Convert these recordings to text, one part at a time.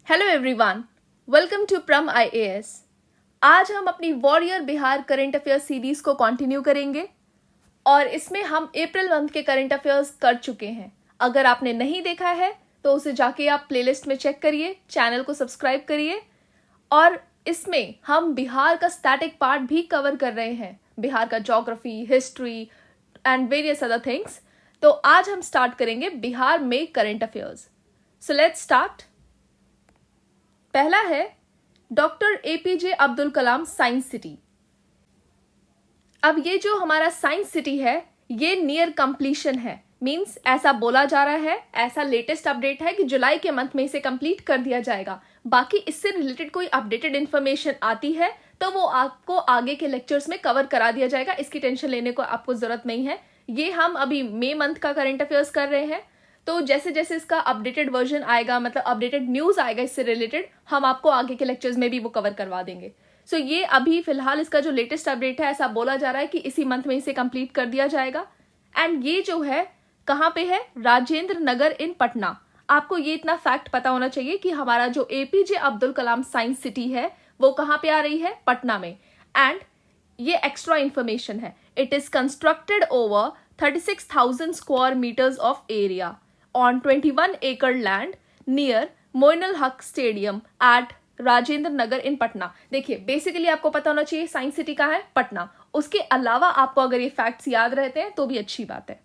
Hello everyone, welcome to प्रम IAS. आज हम अपनी warrior Bihar current affairs series को कंटिन्यू करेंगे और इसमें हम अप्रैल मंथ के करंट अफेयर्स कर चुके हैं। अगर आपने नहीं देखा है तो उसे जाके आप प्लेलिस्ट में चेक करिए, चैनल को सब्सक्राइब करिए। और इसमें हम बिहार का स्टैटिक पार्ट भी कवर कर रहे हैं, बिहार का geography, history and various other things. तो आज हम स्टार्ट करेंगे बिहार में current affairs. So let's start. पहला है doctor APJ Abdul Kalam science city. अब ये जो हमारा साइंस सिटी है ये नियर कंप्लीशन है, मींस ऐसा बोला जा रहा है, ऐसा लेटेस्ट अपडेट है कि जुलाई के मंथ में इसे कंप्लीट कर दिया जाएगा। बाकी इससे रिलेटेड कोई अपडेटेड इंफॉर्मेशन आती है तो वो आपको आगे के लेक्चर्स में कवर करा दिया जाएगा, इसकी टेंशन लेने को आपको जरूरत नहीं है। ये हम अभी मई मंथ का करंट अफेयर्स कर रहे हैं, तो जैसे जैसे इसका अपडेटेड वर्जन आएगा, मतलब अपडेटेड न्यूज आएगा इससे रिलेटेड, हम आपको आगे के लेक्चर्स में भी वो कवर करवा देंगे। सो ये अभी फिलहाल इसका जो लेटेस्ट अपडेट है, ऐसा बोला जा रहा है कि इसी मंथ में इसे कंप्लीट कर दिया जाएगा। एंड ये जो है कहाँ पे है, राजेंद्र नगर इन पटना। आपको ये इतना फैक्ट पता होना चाहिए कि हमारा जो APJ Abdul Kalam science city है वो कहाँ पे आ रही है, पटना में। एंड ये एक्स्ट्रा इंफॉर्मेशन है, it is constructed over 36,000 square metres of area on 21 acre land near Moinul Haq stadium at Rajendra Nagar in Patna. देखिए बेसिकली आपको पता होना चाहिए साइंस सिटी कहाँ है, पटना। उसके अलावा आपको अगर ये फैक्ट्स याद रहते हैं तो भी अच्छी बात है।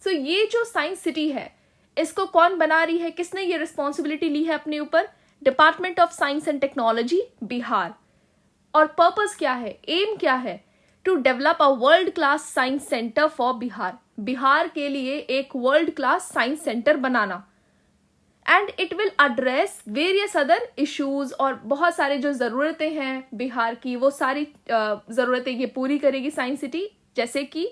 सो ये जो साइंस सिटी है इसको कौन बना रही है, किसने ये रिस्पॉन्सिबिलिटी ली है अपने ऊपर? Department of science and technology Bihar. और पर्पस क्या है, एम क्या है? To develop a world class science centre for Bihar. Bihar के लिए एक वर्ल्ड क्लास साइंस सेंटर बनाना। And it will address various other issues, और बहुत सारे जो जरूरतें हैं बिहार की वो सारी जरूरतें ये पूरी करेगी साइंस सिटी। जैसे कि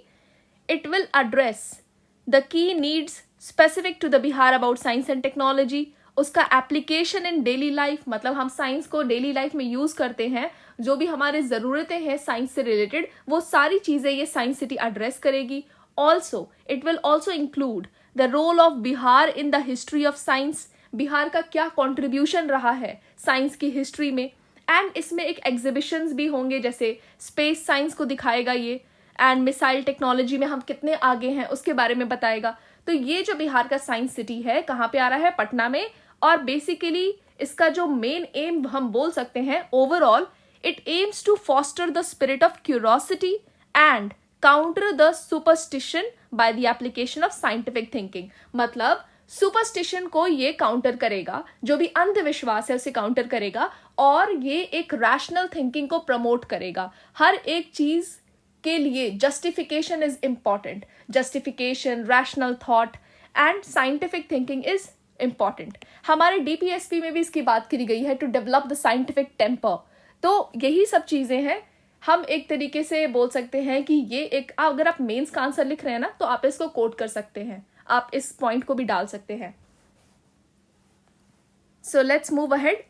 it will address the key needs specific to the Bihar about science and technology. उसका एप्लीकेशन इन डेली लाइफ, मतलब हम साइंस को डेली लाइफ में यूज करते हैं, जो भी हमारे जरूरतें हैं साइंस से रिलेटेड वो सारी चीजें ये साइंस सिटी एड्रेस करेगी। Also, it will also include the role of Bihar in the history of science। Bihar का क्या कंट्रीब्यूशन रहा है साइंस की हिस्ट्री में। एंड इसमें एक एग्जीबिशंस भी होंगे, जैसे स्पेस साइंस को दिखाएगा ये, एंड मिसाइल टेक्नोलॉजी में हम कितने आगे हैं उसके बारे में बताएगा। तो ये जो बिहार का साइंस सिटी है कहाँ पे आ रहा है, पटना में। और बेसिकली इसका जो मेन एम हम बोल सकते हैं, overall it aims to foster the spirit of curiosity and counter the superstition by the application of scientific thinking. मतलब सुपरस्टिशन को ये काउंटर करेगा, जो भी अंधविश्वास है उसे काउंटर करेगा, और ये एक रैशनल थिंकिंग को प्रमोट करेगा। हर एक चीज के लिए justification is important, justification, rational thought and scientific thinking is important. हमारे डीपीएसपी में भी इसकी बात करी गई है, to develop the scientific temper. तो यही सब चीजें हैं। हम एक तरीके से बोल सकते हैं कि ये एक, अगर आप मेंस का आंसर लिख रहे हैं ना तो आप इसको कोट कर सकते हैं, आप इस पॉइंट को भी डाल सकते हैं। So let's move ahead.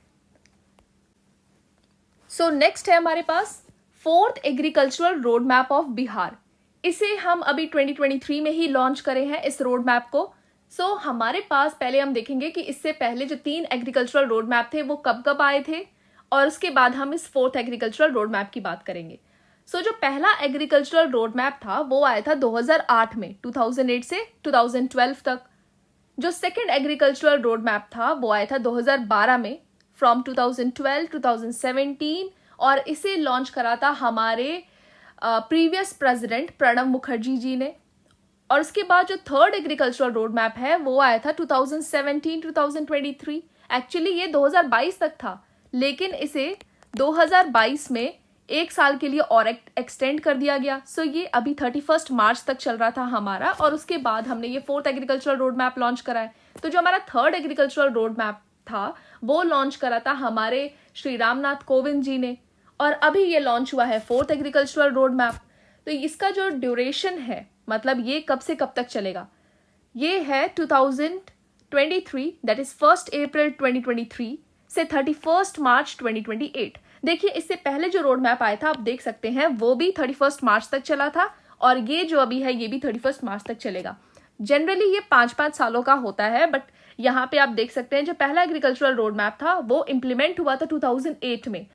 So next है हमारे पास fourth agricultural road map of Bihar. इसे हम अभी 2023 में ही लॉन्च करे हैं इस रोड मैप को। सो हमारे पास पहले हम देखेंगे कि इससे पहले जो 3 एग्रीकल्चरल रोड मैप थे वो कब कब आए थे, और उसके बाद हम इस फोर्थ एग्रीकल्चरल रोड मैप की बात करेंगे। सो जो पहला एग्रीकल्चरल रोड मैप था वो आया था 2008 में, 2008 से 2012 तक। जो सेकंड एग्रीकल्चरल रोड मैप था वो आया था 2012 में, फ्रॉम 2012 2017, और इसे लॉन्च करा था हमारे प्रीवियस प्रेसिडेंट प्रणब मुखर्जी जी ने। और उसके बाद जो थर्ड एग्रीकल्चरल रोड मैप है वो आया था 2017-2023। एक्चुअली ये 2022 तक था, लेकिन इसे 2022 में 1 साल के लिए और एक्सटेंड कर दिया गया। सो ये अभी 31 मार्च तक चल रहा था हमारा, और उसके बाद हमने ये fourth agricultural road map launch करा है। तो जो हमारा थर्ड एग्रीकल्चरल रोड मैप था वो लॉन्च करा था हमारे श्री रामनाथ कोविंद जी ने, और अभी ये लॉन्च हुआ है फोर्थ एग्रीकल्चरल रोड मैप। तो इसका जो ड्यूरेशन है, मतलब ये कब से कब तक चलेगा, ये है 2023, दैट इज 1 अप्रैल 2023 से 31 मार्च 2028। देखिए इससे पहले जो रोड मैप आया था आप देख सकते हैं वो भी 31 मार्च तक चला था, और ये जो अभी है ये भी 31 मार्च तक चलेगा। जनरली ये 5-5 सालों का होता है, बट यहाँ पे आप देख सकते हैं जो पहला एग्रीकल्चरल रोड मैप था वो इम्प्लीमेंट हुआ था 2008 में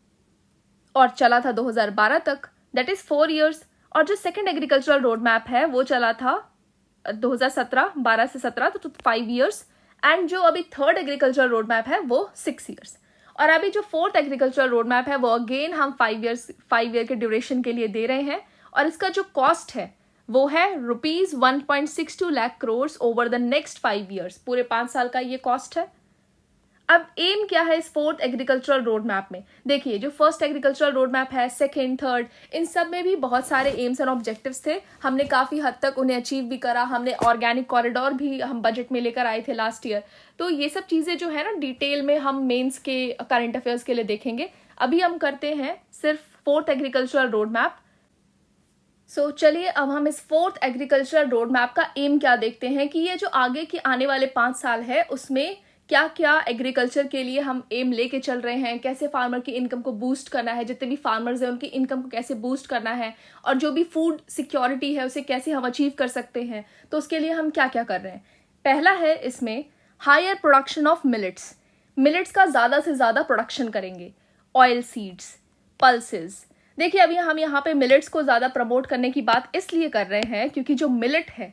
और चला था 2012 तक, दैट इज 4 years। और जो सेकंड एग्रीकल्चरल रोड मैप है वो चला था 2017, 12 से 17 तो 5 years। एंड जो अभी थर्ड एग्रीकल्चरल रोड मैप है वो 6 years। और अभी जो फोर्थ एग्रीकल्चरल रोड मैप है वो अगेन हम 5 year के ड्यूरेशन के लिए दे रहे हैं और इसका जो कॉस्ट है वो है ₹1.62 lakh crore over the next 5 years। पूरे 5 साल का ये कॉस्ट है। अब एम क्या है इस फोर्थ एग्रीकल्चरल रोड मैप में? देखिए जो फर्स्ट एग्रीकल्चरल रोड मैप है, सेकंड, थर्ड, इन सब में भी बहुत सारे एम्स एंड ऑब्जेक्टिव्स थे। हमने काफ़ी हद तक उन्हें अचीव भी करा। हमने ऑर्गेनिक कॉरिडोर भी हम बजट में लेकर आए थे लास्ट ईयर। तो ये सब चीज़ें जो है ना डिटेल में हम मेंस के करंट अफेयर्स के लिए देखेंगे। अभी हम करते हैं सिर्फ फोर्थ एग्रीकल्चरल रोड मैप। सो चलिए अब हम इस फोर्थ एग्रीकल्चरल रोड मैप का एम क्या देखते हैं कि ये जो आगे के आने वाले 5 साल है उसमें क्या क्या एग्रीकल्चर के लिए हम एम लेके चल रहे हैं, कैसे फार्मर की इनकम को बूस्ट करना है, जितने भी फार्मर्स हैं उनकी इनकम को कैसे बूस्ट करना है, और जो भी फूड सिक्योरिटी है उसे कैसे हम अचीव कर सकते हैं। तो उसके लिए हम क्या क्या कर रहे हैं। पहला है इसमें higher production of millets. Millets का ज़्यादा से ज़्यादा प्रोडक्शन करेंगे। Oil seeds, pulses. देखिए अभी हम यहाँ पे मिलेट्स को ज़्यादा प्रमोट करने की बात इसलिए कर रहे हैं क्योंकि जो मिलेट है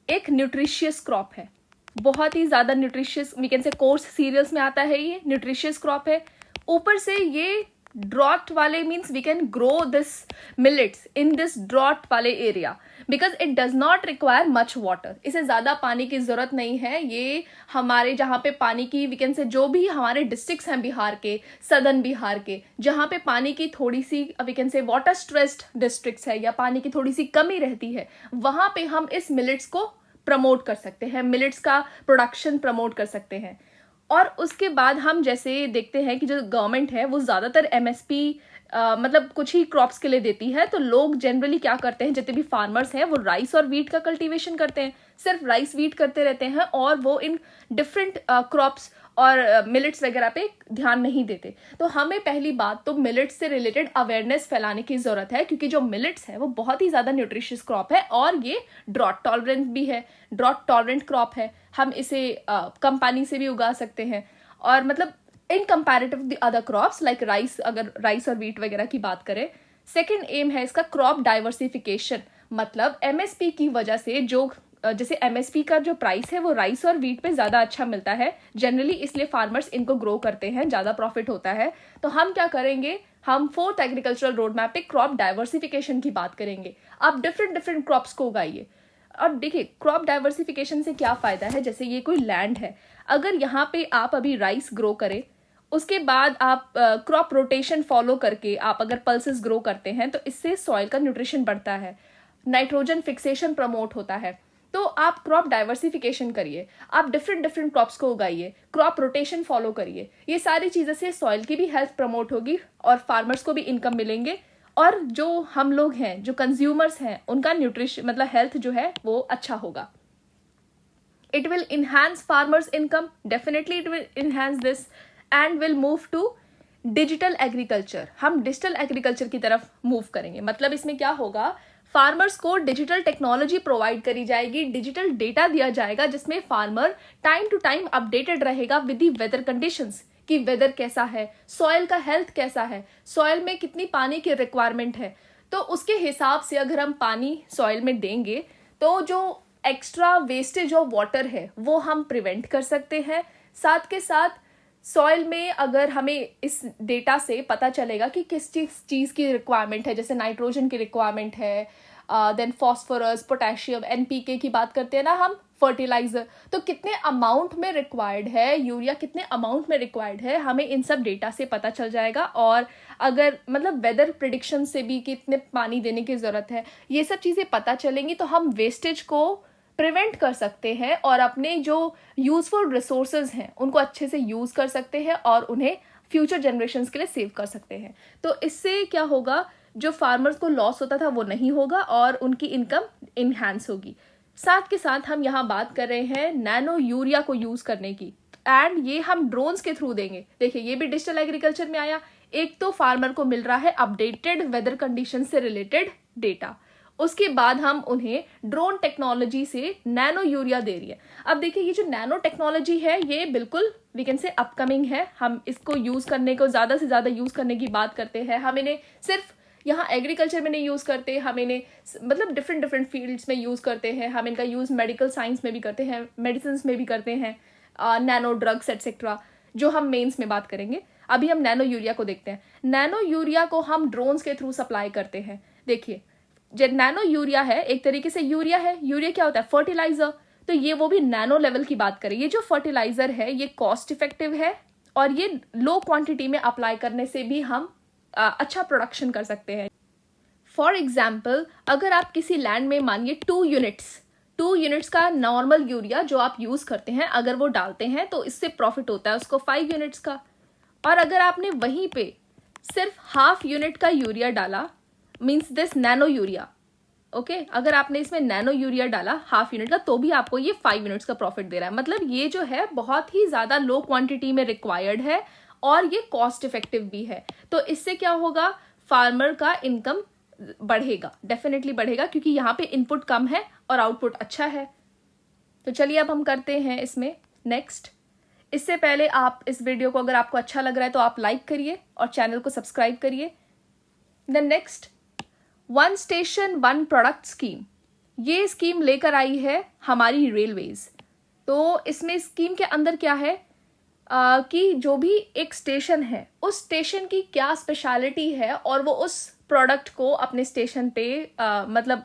एक न्यूट्रिशियस क्रॉप है, बहुत ही ज़्यादा nutritious, we can say coarse cereals में आता है, ये न्यूट्रिशियस क्रॉप है। ऊपर से ये ड्रॉट वाले means we can grow this millets in this drought वाले area because it does not require much water. इसे ज़्यादा पानी की ज़रूरत नहीं है। ये हमारे जहाँ पे पानी की वी कैन से जो भी हमारे डिस्ट्रिक्ट्स हैं बिहार के, सदर्न बिहार के, जहाँ पे पानी की थोड़ी सी we can say water stressed districts है या पानी की थोड़ी सी कमी रहती है, वहाँ पे हम इस मिलेट्स को प्रमोट कर सकते हैं, मिलेट्स का प्रोडक्शन प्रमोट कर सकते हैं। और उसके बाद हम जैसे देखते हैं कि जो गवर्नमेंट है वो ज़्यादातर एमएसपी मतलब कुछ ही क्रॉप्स के लिए देती है। तो लोग जनरली क्या करते हैं, जितने भी फार्मर्स हैं वो राइस और वीट का कल्टीवेशन करते हैं, सिर्फ राइस वीट करते रहते हैं और वो इन डिफरेंट क्रॉप्स और मिलेट्स वगैरह पे ध्यान नहीं देते। तो हमें पहली बात तो मिलेट्स से रिलेटेड अवेयरनेस फैलाने की ज़रूरत है क्योंकि जो मिलेट्स है वो बहुत ही ज़्यादा न्यूट्रिशियस क्रॉप है और ये ड्रॉट टॉलरेंट भी है, ड्रॉट टॉलरेंट क्रॉप है। हम इसे कम पानी से भी उगा सकते हैं और मतलब in comparative the other crops like rice, अगर राइस और वीट वगैरह की बात करें। सेकेंड एम है इसका क्रॉप डाइवर्सिफिकेशन, मतलब एमएसपी की वजह से जो जैसे एमएसपी का जो प्राइस है वो राइस और वीट पे ज़्यादा अच्छा मिलता है जनरली, इसलिए फार्मर्स इनको ग्रो करते हैं, ज़्यादा प्रॉफिट होता है। तो हम क्या करेंगे, हम फोर्थ एग्रीकल्चरल रोड मैप पे क्रॉप डाइवर्सिफिकेशन की बात करेंगे। आप डिफरेंट क्रॉप्स को उगाइए। और देखिए क्रॉप डाइवर्सिफिकेशन से क्या फ़ायदा है, जैसे ये कोई लैंड है, अगर यहाँ पे आप अभी राइस ग्रो करें, उसके बाद आप क्रॉप रोटेशन फॉलो करके आप अगर पल्सेस ग्रो करते हैं तो इससे सॉइल का न्यूट्रिशन बढ़ता है, नाइट्रोजन फिक्सेशन प्रमोट होता है। तो आप क्रॉप डाइवर्सिफिकेशन करिए, आप डिफरेंट क्रॉप्स को उगाइए, क्रॉप रोटेशन फॉलो करिए। ये सारी चीज़ें से सॉइल की भी हेल्थ प्रमोट होगी और फार्मर्स को भी इनकम मिलेंगे और जो हम लोग हैं, जो कंज्यूमर्स हैं, उनका न्यूट्रिशन मतलब हेल्थ जो है वो अच्छा होगा। It will enhance farmers income, definitely it will enhance this and will move to digital agriculture. हम डिजिटल एग्रीकल्चर की तरफ मूव करेंगे। मतलब इसमें क्या होगा, फार्मर्स को डिजिटल टेक्नोलॉजी प्रोवाइड करी जाएगी, डिजिटल डेटा दिया जाएगा जिसमें farmer time to time updated रहेगा विद दी वेदर कंडीशंस कि वेदर कैसा है, सॉइल का हेल्थ कैसा है, सॉइल में कितनी पानी की रिक्वायरमेंट है। तो उसके हिसाब से अगर हम पानी सॉइल में देंगे तो जो एक्स्ट्रा वेस्टेज ऑफ वाटर है वो हम प्रिवेंट कर सकते हैं। साथ के साथ सॉइल में अगर हमें इस डेटा से पता चलेगा कि किस चीज़ की रिक्वायरमेंट है, जैसे नाइट्रोजन की रिक्वायरमेंट है, देन फॉस्फोरस, पोटेशियम, एनपीके की बात करते हैं ना हम, फर्टिलाइजर, तो कितने अमाउंट में रिक्वायर्ड है, यूरिया कितने अमाउंट में रिक्वायर्ड है, हमें इन सब डेटा से पता चल जाएगा। और अगर मतलब वेदर प्रिडिक्शन से भी कितने पानी देने की ज़रूरत है, ये सब चीज़ें पता चलेंगी तो हम वेस्टेज को प्रिवेंट कर सकते हैं और अपने जो यूजफुल रिसोर्सेज हैं उनको अच्छे से यूज़ कर सकते हैं और उन्हें फ्यूचर जनरेशन्स के लिए सेव कर सकते हैं। तो इससे क्या होगा, जो फार्मर्स को लॉस होता था वो नहीं होगा और उनकी इनकम इन्हांस होगी। साथ के साथ हम यहाँ बात कर रहे हैं नैनो यूरिया को यूज़ करने की, एंड ये हम ड्रोन्स के थ्रू देंगे। देखिए ये भी डिजिटल एग्रीकल्चर में आया। एक तो फार्मर को मिल रहा है अपडेटेड वेदर कंडीशन से रिलेटेड डेटा, उसके बाद हम उन्हें ड्रोन टेक्नोलॉजी से नैनो यूरिया दे रही है। अब देखिए ये जो नैनो टेक्नोलॉजी है ये बिल्कुल वी कैन से अपकमिंग है। हम इसको यूज़ करने को ज़्यादा से ज़्यादा यूज़ करने की बात करते हैं। हम इन्हें सिर्फ यहाँ एग्रीकल्चर में नहीं यूज़ करते, हम इन्हें मतलब डिफरेंट फील्ड्स में यूज़ करते हैं। हम इनका यूज़ मेडिकल साइंस में भी करते हैं, मेडिसिन में भी करते हैं, नैनो ड्रग्स एट्सेट्रा, जो हम मेंस में बात करेंगे। अभी हम नैनो यूरिया को देखते हैं। नैनो यूरिया को हम ड्रोन्स के थ्रू सप्लाई करते हैं। देखिए जो नैनो यूरिया है एक तरीके से यूरिया है। यूरिया क्या होता है? फर्टिलाइजर। तो ये वो भी नैनो लेवल की बात करें। ये जो फर्टिलाइजर है ये कॉस्ट इफेक्टिव है और ये लो क्वांटिटी में अप्लाई करने से भी हम अच्छा प्रोडक्शन कर सकते हैं। फॉर एग्जाम्पल अगर आप किसी लैंड में मानिए 2 यूनिट्स का नॉर्मल यूरिया जो आप यूज करते हैं अगर वो डालते हैं तो इससे प्रॉफिट होता है उसको 5 यूनिट्स का। और अगर आपने वहीं पे सिर्फ हाफ यूनिट का यूरिया डाला, means this nano urea, okay, अगर आपने इसमें नैनो यूरिया डाला हाफ यूनिट का तो भी आपको ये 5 यूनिट्स का प्रॉफिट दे रहा है। मतलब ये जो है बहुत ही ज्यादा लो क्वांटिटी में रिक्वायर्ड है और ये कॉस्ट इफेक्टिव भी है। तो इससे क्या होगा? फार्मर का इनकम बढ़ेगा, डेफिनेटली बढ़ेगा, क्योंकि यहाँ पे इनपुट कम है और आउटपुट अच्छा है। तो चलिए अब हम करते हैं इसमें नेक्स्ट। इससे पहले आप इस वीडियो को अगर आपको अच्छा लग रहा है तो आप लाइक करिए और चैनल को सब्सक्राइब करिए। Then next, 1 station 1 product scheme. ये स्कीम लेकर आई है हमारी रेलवेज। तो इसमें स्कीम के अंदर क्या है कि जो भी एक स्टेशन है उस स्टेशन की क्या स्पेशलिटी है और वो उस प्रोडक्ट को अपने स्टेशन पे मतलब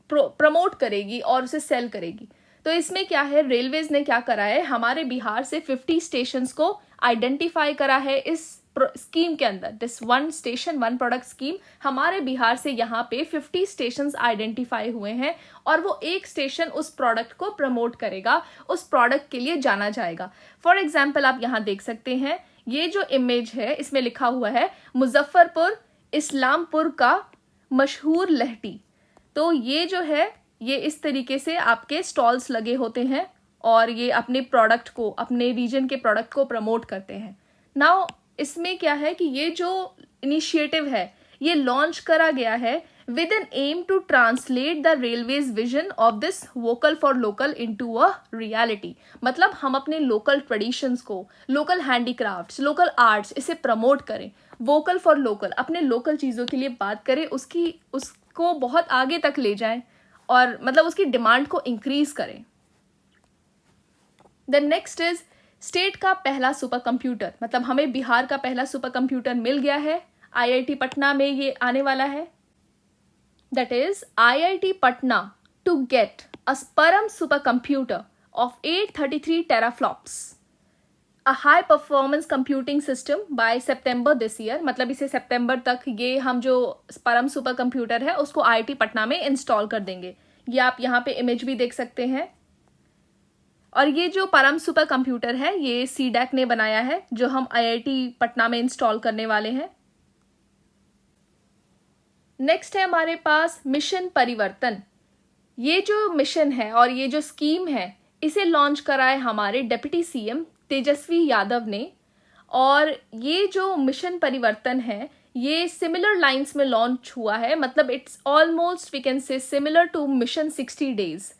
प्रमोट करेगी और उसे सेल करेगी। तो इसमें क्या है, रेलवेज ने क्या करा है, हमारे बिहार से 50 स्टेशंस को आइडेंटिफाई करा है इस स्कीम के अंदर। दिस 1 स्टेशन 1 प्रोडक्ट स्कीम, हमारे बिहार से यहाँ पे 50 स्टेशंस आइडेंटिफाई हुए हैं और वो एक स्टेशन उस प्रोडक्ट को प्रमोट करेगा, उस प्रोडक्ट के लिए जाना जाएगा। फॉर एग्जाम्पल आप यहाँ देख सकते हैं ये जो इमेज है इसमें लिखा हुआ है मुजफ्फरपुर इस्लामपुर का मशहूर लहटी। तो ये जो है ये इस तरीके से आपके स्टॉल्स लगे होते हैं और ये अपने प्रोडक्ट को, अपने रीजन के प्रोडक्ट को प्रमोट करते हैं। नाउ इसमें क्या है कि ये जो इनिशिएटिव है ये लॉन्च करा गया है with an aim to translate the railways vision of this vocal for local into a reality. मतलब हम अपने लोकल ट्रेडिशंस को, लोकल हैंडीक्राफ्ट्स, लोकल आर्ट्स, इसे प्रमोट करें। वोकल फॉर लोकल, अपने लोकल चीज़ों के लिए बात करें, उसको बहुत आगे तक ले जाएं और मतलब उसकी डिमांड को इंक्रीज करें। द नेक्स्ट इज स्टेट का पहला सुपर कंप्यूटर। मतलब हमें बिहार का पहला सुपर कंप्यूटर मिल गया है, आईआईटी पटना में ये आने वाला है। That is IIT Patna to get a Param super computer of 833 teraflops, a high performance computing system by September this year. मतलब इसे सितंबर तक ये हम जो परम सुपर कंप्यूटर है उसको आईआईटी पटना में इंस्टॉल कर देंगे। ये आप यहाँ पे इमेज भी देख सकते हैं। और ये जो परम सुपर कंप्यूटर है ये सीडैक ने बनाया है जो हम आईआईटी पटना में इंस्टॉल करने वाले हैं। नेक्स्ट है हमारे पास मिशन परिवर्तन। ये जो मिशन है और ये जो स्कीम है इसे लॉन्च करा है हमारे डिप्टी सीएम तेजस्वी यादव ने। और ये जो मिशन परिवर्तन है ये सिमिलर लाइंस में लॉन्च हुआ है। मतलब it's almost we can say similar to mission 60 days.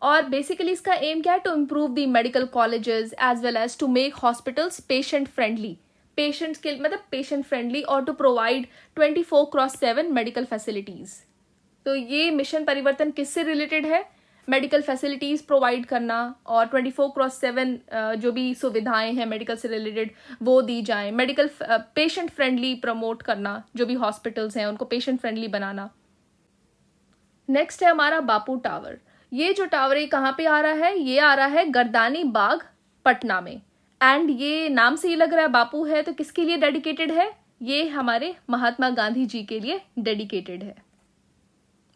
और बेसिकली इसका एम क्या है, to improve the medical colleges as well as to make hospitals patient friendly, patients के मतलब पेशेंट फ्रेंडली, और टू प्रोवाइड 24/7 मेडिकल फैसिलिटीज। तो ये mission परिवर्तन किससे रिलेटेड है? मेडिकल फैसिलिटीज प्रोवाइड करना और 24/7 जो भी सुविधाएं हैं मेडिकल से रिलेटेड वो दी जाएं। मेडिकल पेशेंट फ्रेंडली प्रमोट करना, जो भी हॉस्पिटल्स हैं उनको पेशेंट फ्रेंडली बनाना। नेक्स्ट है हमारा बापू टावर। ये जो टावर है कहाँ पे आ रहा है? ये आ रहा है गर्दानी बाग पटना में। एंड ये नाम से ही लग रहा है बापू है, तो किसके लिए डेडिकेटेड है? ये हमारे महात्मा गांधी जी के लिए डेडिकेटेड है।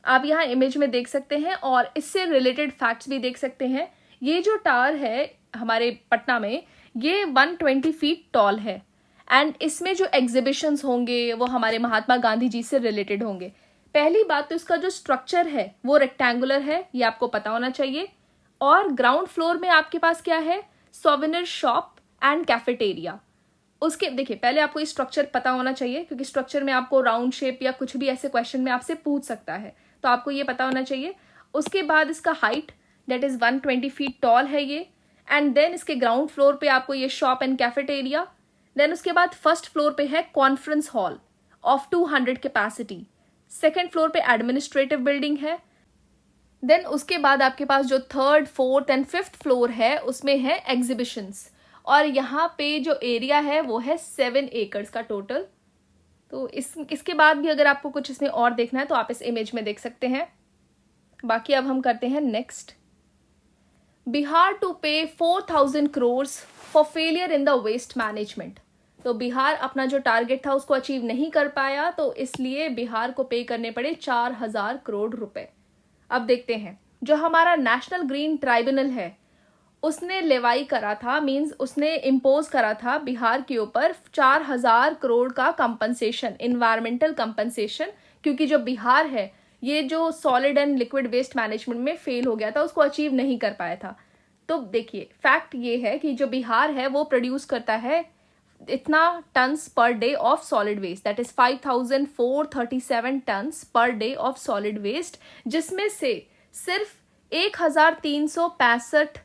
आप यहाँ इमेज में देख सकते हैं और इससे रिलेटेड फैक्ट्स भी देख सकते हैं। ये जो टावर है हमारे पटना में ये 120 फीट टॉल है एंड इसमें जो एग्जीबिशंस होंगे वो हमारे महात्मा गांधी जी से रिलेटेड होंगे। पहली बात तो इसका जो स्ट्रक्चर है वो रेक्टेंगुलर है, ये आपको पता होना चाहिए। और ग्राउंड फ्लोर में आपके पास क्या है? Souvenir shop and cafeteria. उसके देखिए पहले आपको ये स्ट्रक्चर पता होना चाहिए क्योंकि स्ट्रक्चर में आपको राउंड शेप या कुछ भी ऐसे क्वेश्चन में आपसे पूछ सकता है। तो आपको ये पता होना चाहिए। उसके बाद इसका height that is 120 feet tall है ये। एंड देन इसके ग्राउंड फ्लोर पे आपको ये शॉप एंड कैफेटेरिया। देन उसके बाद फर्स्ट फ्लोर पे है conference hall of 200 capacity. Second floor पे एडमिनिस्ट्रेटिव बिल्डिंग है। देन उसके बाद आपके पास जो third, fourth and fifth floor है उसमें है एग्जीबिशंस, और यहाँ पे जो एरिया है वो है 7 एकड़ का टोटल। तो इसके बाद भी अगर आपको कुछ इसमें और देखना है तो आप इस इमेज में देख सकते हैं। बाकी अब हम करते हैं next. Bihar to pay 4000 crores for failure in the waste management. तो बिहार अपना जो टारगेट था उसको अचीव नहीं कर पाया, तो इसलिए बिहार को पे करने पड़े 4000 करोड़ रुपए। अब देखते हैं, जो हमारा नेशनल ग्रीन ट्राइब्यूनल है उसने लेवाई करा था, मींस उसने इम्पोज करा था बिहार के ऊपर 4000 करोड़ का कंपनसेशन, इन्वायरमेंटल कंपनसेशन, क्योंकि जो बिहार है ये जो solid and liquid waste management में फेल हो गया था, उसको अचीव नहीं कर पाया था। तो देखिए फैक्ट ये है कि जो बिहार है वो प्रोड्यूस करता है इतना tons per day of solid waste, that is 5437 tons per day of solid waste, जिसमें से सिर्फ 1365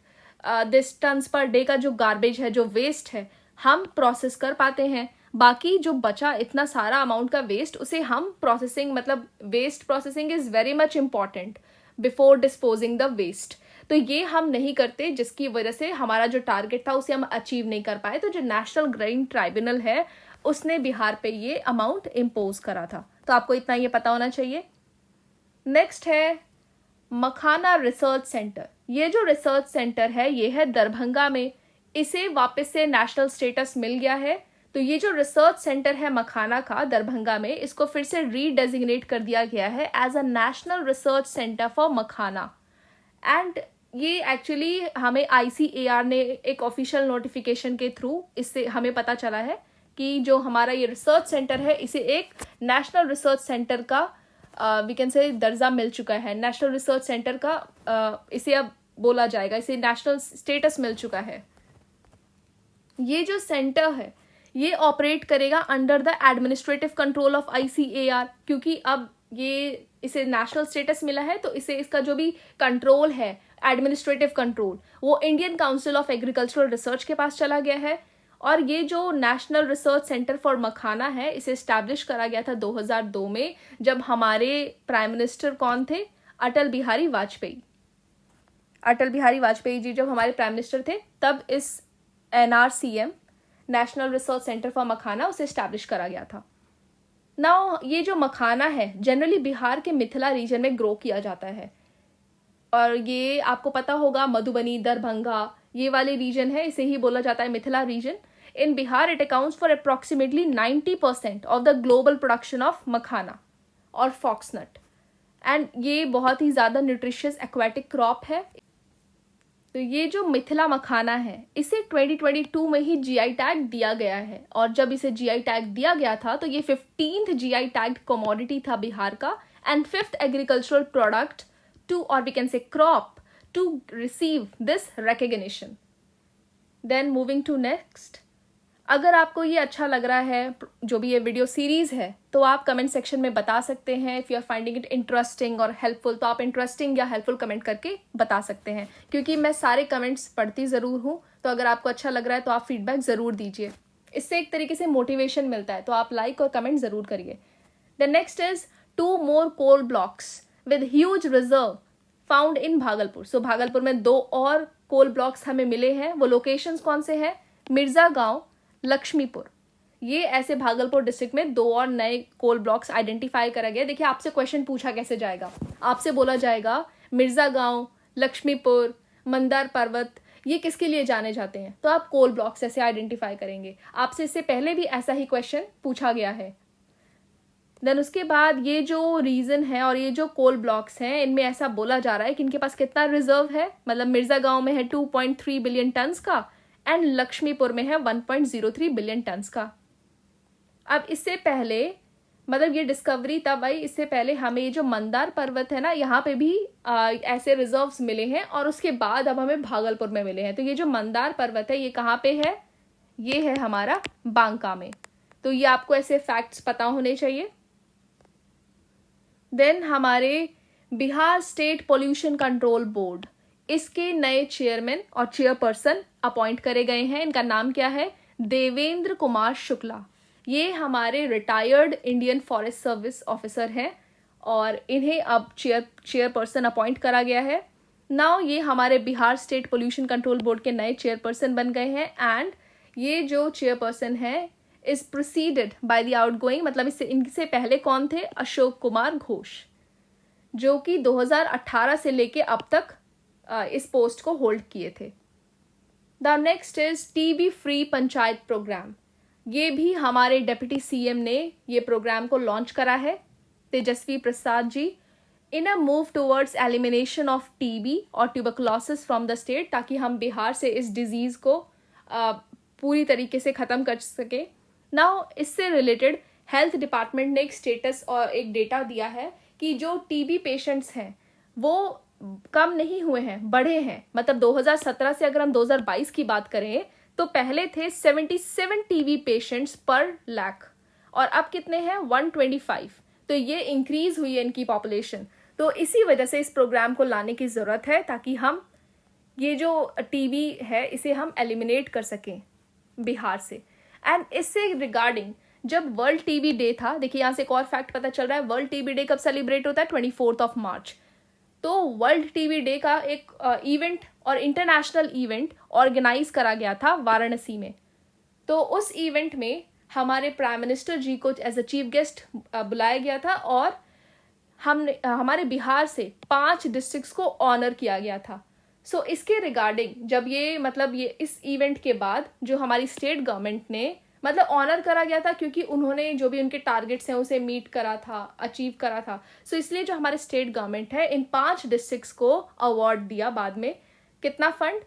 दिस टन्स पर डे का जो गार्बेज है, जो वेस्ट है, हम प्रोसेस कर पाते हैं। बाकी जो बचा इतना सारा अमाउंट का वेस्ट, उसे हम प्रोसेसिंग, मतलब waste processing is very much important before disposing the waste, तो ये हम नहीं करते, जिसकी वजह से हमारा जो टारगेट था उसे हम अचीव नहीं कर पाए। तो जो नेशनल ग्रीन ट्राइब्यूनल है उसने बिहार पे ये अमाउंट इम्पोज करा था, तो आपको इतना ये पता होना चाहिए। नेक्स्ट है मखाना रिसर्च सेंटर। ये जो रिसर्च सेंटर है ये है दरभंगा में, इसे वापस से नेशनल स्टेटस मिल गया है। तो ये जो रिसर्च सेंटर है मखाना का दरभंगा में, इसको फिर से रीडेजिग्नेट कर दिया गया है as a national research centre for makhana. And ये एक्चुअली हमें ICAR ने एक ऑफिशियल नोटिफिकेशन के थ्रू इससे हमें पता चला है कि जो हमारा ये रिसर्च सेंटर है इसे एक नेशनल रिसर्च सेंटर का वी कैन से दर्जा मिल चुका है, नेशनल रिसर्च सेंटर का इसे अब बोला जाएगा, इसे नेशनल स्टेटस मिल चुका है। ये जो सेंटर है ये ऑपरेट करेगा under the administrative control of ICAR, क्योंकि अब ये इसे नेशनल स्टेटस मिला है, तो इसे इसका जो भी कंट्रोल है, एडमिनिस्ट्रेटिव कंट्रोल, वो Indian council of agricultural research के पास चला गया है। और ये जो नेशनल रिसर्च सेंटर फॉर मखाना है इसे एस्टैब्लिश करा गया था 2002 में, जब हमारे प्राइम मिनिस्टर कौन थे, अटल बिहारी वाजपेयी। अटल बिहारी वाजपेयी जी जब हमारे प्राइम मिनिस्टर थे तब इस NRCM, national research centre for makhana, उसे एस्टैब्लिश करा गया था। नाउ ये जो मखाना है जनरली बिहार के मिथिला रीजन में ग्रो किया जाता है, और ये आपको पता होगा मधुबनी, दरभंगा, ये वाले रीजन है, इसे ही बोला जाता है Mithila region. In Bihar it accounts for approximately 90% of the global production of makhana और फॉक्सनट, एंड ये बहुत ही ज़्यादा न्यूट्रिशियस एक्वेटिक क्रॉप है। तो ये जो मिथिला मखाना है इसे 2022 में ही GI टैग दिया गया है, और जब इसे GI टैग दिया गया था तो ये 15th GI टैग कमोडिटी था बिहार का, and 5th agricultural product to, और we can say crop, to receive this recognition. Then moving to next. अगर आपको ये अच्छा लग रहा है जो भी ये वीडियो सीरीज है, तो आप कमेंट सेक्शन में बता सकते हैं। If you are finding it interesting और हेल्पफुल, तो आप इंटरेस्टिंग या हेल्पफुल कमेंट करके बता सकते हैं, क्योंकि मैं सारे कमेंट्स पढ़ती ज़रूर हूँ। तो अगर आपको अच्छा लग रहा है तो आप फीडबैक ज़रूर दीजिए, इससे एक तरीके से मोटिवेशन मिलता है। तो आप लाइक और कमेंट ज़रूर करिए। The next is 2 more coal blocks with huge reserve found in Bhagalpur. सो भागलपुर में 2 और कोल ब्लॉक्स हमें मिले हैं। वो लोकेशंस कौन से हैं, मिर्जा गांव, लक्ष्मीपुर। ये ऐसे भागलपुर डिस्ट्रिक्ट में 2 और नए कोल ब्लॉक्स आइडेंटिफाई करा गया। देखिए आपसे क्वेश्चन पूछा कैसे जाएगा, आपसे बोला जाएगा मिर्जा गांव, लक्ष्मीपुर, मंदार पर्वत ये किसके लिए जाने जाते हैं, तो आप कोल ब्लॉक्स ऐसे आइडेंटिफाई करेंगे। आपसे इससे पहले भी ऐसा ही क्वेश्चन पूछा गया है। देन उसके बाद ये जो रीजन है और ये जो कोल ब्लॉक्स हैं, इनमें ऐसा बोला जा रहा है कि इनके पास कितना रिजर्व है, मतलब मिर्जा गांव में है 2.3 बिलियन टन्स का, एंड लक्ष्मीपुर में है 1.03 बिलियन टन्स का। अब इससे पहले, मतलब ये डिस्कवरी तब आई, इससे पहले हमें ये जो मंदार पर्वत है ना, यहाँ पे भी ऐसे रिजर्व्स मिले हैं, और उसके बाद अब हमें भागलपुर में मिले हैं। तो ये जो मंदार पर्वत है ये कहाँ पे है, ये है हमारा बांका में। तो ये आपको ऐसे फैक्ट्स पता होने चाहिए। देन हमारे Bihar state pollution control board, इसके नए चेयरमैन और चेयरपर्सन अपॉइंट करे गए हैं। इनका नाम क्या है? देवेंद्र कुमार शुक्ला। ये हमारे retired Indian forest service officer हैं और इन्हें अब चेयरपर्सन अपॉइंट करा गया है। नाउ ये हमारे Bihar state pollution control board के नए चेयरपर्सन बन गए हैं। एंड ये जो चेयरपर्सन है is proceeded by the outgoing, मतलब इससे इनसे पहले कौन थे? अशोक कुमार घोष, जो कि 2018 से लेके अब तक इस पोस्ट को होल्ड किए थे। The next is TB free panchayat programme. ये भी हमारे डिप्टी सीएम ने ये प्रोग्राम को लॉन्च करा है, Tejashwi Prasad ji, in a move towards elimination of TB और ट्यूबरकुलोसिस फ्रॉम द स्टेट, ताकि हम बिहार से इस डिजीज को पूरी तरीके से खत्म कर सके। नाउ इससे रिलेटेड हेल्थ डिपार्टमेंट ने एक स्टेटस और एक डेटा दिया है कि जो टीबी पेशेंट्स हैं वो कम नहीं हुए हैं, बढ़े हैं। मतलब 2017 से अगर हम 2022 की बात करें तो पहले थे 77 टीबी पेशेंट्स पर लाख और अब कितने हैं? 125। तो ये इंक्रीज हुई है इनकी पॉपुलेशन। तो इसी वजह से इस प्रोग्राम को लाने की ज़रूरत है ताकि हम ये जो टीबी है इसे हम एलिमिनेट कर सकें बिहार से। एंड इससे रिगार्डिंग जब वर्ल्ड टीबी डे था, देखिए यहाँ से एक और फैक्ट पता चल रहा है, वर्ल्ड टीबी डे कब सेलिब्रेट होता है? 24 मार्च। तो वर्ल्ड टीबी डे का एक इवेंट और इंटरनेशनल इवेंट ऑर्गेनाइज करा गया था वाराणसी में। तो उस इवेंट में हमारे प्राइम मिनिस्टर जी को एज अ चीफ गेस्ट बुलाया गया था और हमारे बिहार से 5 डिस्ट्रिक्ट्स को ऑनर किया गया था। सो इसके रिगार्डिंग जब ये इस इवेंट के बाद जो हमारी स्टेट गवर्नमेंट ने मतलब ऑनर करा गया था, क्योंकि उन्होंने जो भी उनके टारगेट्स हैं उसे मीट करा था, अचीव करा था। सो इसलिए जो हमारे स्टेट गवर्नमेंट है इन 5 डिस्ट्रिक्ट्स को अवार्ड दिया बाद में। कितना फंड?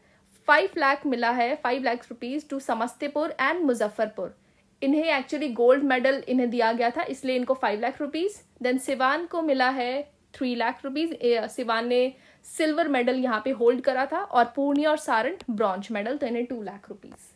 5 लाख मिला है, 5 lakh rupees to Samastipur and Muzaffarpur. इन्हें एक्चुअली गोल्ड मेडल इन्हें दिया गया था, इसलिए इनको 5 लाख रुपीज। देन सिवान को मिला है 3 लाख रुपीज। सिवान ने सिल्वर मेडल यहाँ पे होल्ड करा था और पूर्णिया और सारण ब्रॉन्ज मेडल, तो इन्हें 2 लाख रुपीज।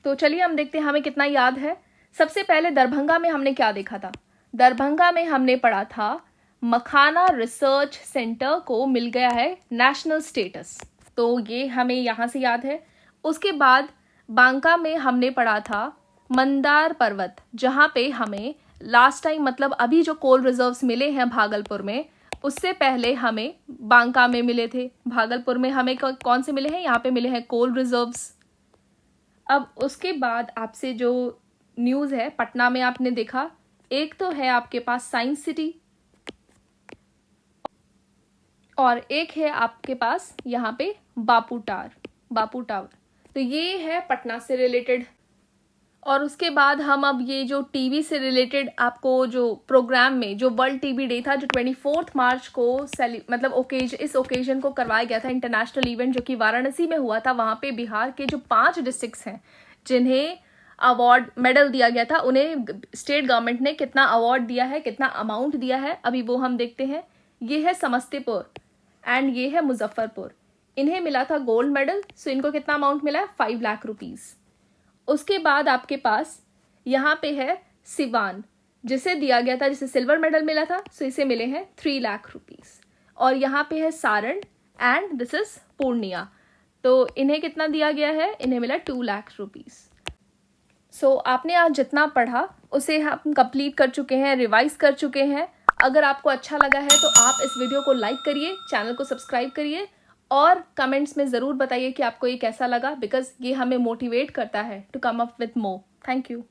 तो चलिए हम देखते हैं हमें कितना याद है। सबसे पहले दरभंगा में हमने क्या देखा था? दरभंगा में हमने पढ़ा था मखाना रिसर्च सेंटर को मिल गया है नेशनल स्टेटस, तो ये हमें यहाँ से याद है। उसके बाद बांका में हमने पढ़ा था मंदार पर्वत, जहाँ पे हमें लास्ट टाइम मतलब अभी जो कोल रिजर्व्स मिले हैं भागलपुर में, उससे पहले हमें बांका में मिले थे। भागलपुर में हमें कौन से मिले हैं? यहाँ पे मिले हैं कोल रिजर्व्स। अब उसके बाद आपसे जो न्यूज़ है, पटना में आपने देखा, एक तो है आपके पास साइंस सिटी और एक है आपके पास यहाँ पे बापू टावर। तो ये है पटना से रिलेटेड। और उसके बाद हम अब ये जो टीबी से रिलेटेड आपको जो प्रोग्राम में जो वर्ल्ड टीबी डे था जो 24 मार्च को मतलब इस ओकेजन को करवाया गया था, इंटरनेशनल इवेंट जो कि वाराणसी में हुआ था। वहाँ पे बिहार के जो 5 डिस्ट्रिक्ट्स हैं जिन्हें अवार्ड मेडल दिया गया था, उन्हें स्टेट गवर्नमेंट ने कितना अवार्ड दिया है, कितना अमाउंट दिया है, अभी वो हम देखते हैं। ये है समस्तीपुर एंड ये है मुजफ्फरपुर। इन्हें मिला था गोल्ड मेडल, सो इनको कितना अमाउंट मिला है? 5 लाख रुपीज। उसके बाद आपके पास यहाँ पे है सिवान, जिसे दिया गया था, जिसे सिल्वर मेडल मिला था, सो इसे मिले हैं 3 लाख रुपीज। और यहाँ पे है Saran and this is Purnia, तो इन्हें कितना दिया गया है? इन्हें मिला 2 लाख रुपीज। सो आपने आज जितना पढ़ा उसे हम कंप्लीट कर चुके हैं, रिवाइज कर चुके हैं। अगर आपको अच्छा लगा है तो आप इस वीडियो को लाइक करिए, चैनल को सब्सक्राइब करिए और कमेंट्स में ज़रूर बताइए कि आपको ये कैसा लगा, बिकॉज ये हमें मोटिवेट करता है to come up with more. Thank you.